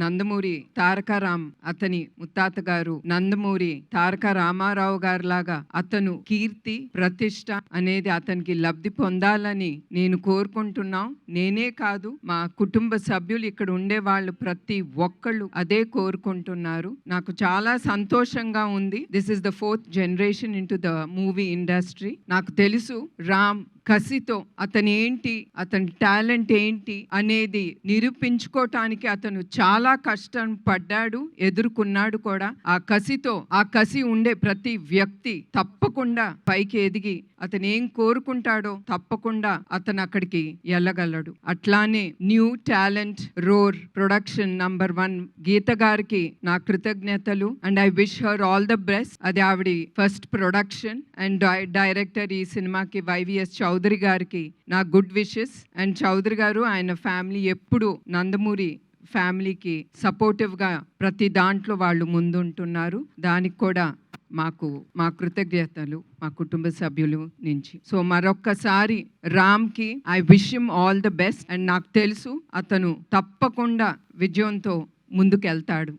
నందమూరి తారక అతని ముత్తాత గారు నందమూరి తారక రామారావు గారు లాగా అతను కీర్తి ప్రతిష్ట అనేది అతనికి లబ్ధి పొందాలని నేను కోరుకుంటున్నాం. నేనే కాదు, మా కుటుంబ సభ్యులు ఇక్కడ ఉండే వాళ్ళు ప్రతి ఒక్కళ్ళు అదే కోరుకుంటున్నారు. నాకు చాలా సంతోషంగా ఉంది. This is the 4th generation into the movie industry. నాకు తెలుసు రామ్ కసితో అతను ఏంటి, అతని టాలెంట్ ఏంటి అనేది నిరూపించుకోవటానికి అతను చాలా కష్టం పడ్డాడు, ఎదుర్కొన్నాడు కూడా. ఆ కసి ఉండే ప్రతి వ్యక్తి తప్పకుండా పైకి ఎదిగి అతను ఏం కోరుకుంటాడో తప్పకుండా అతను అక్కడికి వెళ్ళగలడు. అట్లానే new talent roar production number 1 Geetha గారికి నా కృతజ్ఞతలు. And I wish her all the best. అది ఆవిడ ఫస్ట్ ప్రొడక్షన్. అండ్ డైరెక్టర్ ఈ సినిమాకి వైవిఎస్ చౌదరి గారికి నా గుడ్ విషెస్. అండ్ చౌదరి గారు ఆయన ఫ్యామిలీ ఎప్పుడు నందమూరి ఫ్యామిలీకి సపోర్టివ్గా ప్రతి దాంట్లో వాళ్ళు ముందుంటున్నారు. దానికి కూడా మా కృతజ్ఞతలు మా కుటుంబ సభ్యులు నుంచి. సో మరొక్కసారి రామ్కి I wish him all the best. And నాకు తెలుసు అతను తప్పకుండా విజయంతో ముందుకెళ్తాడు.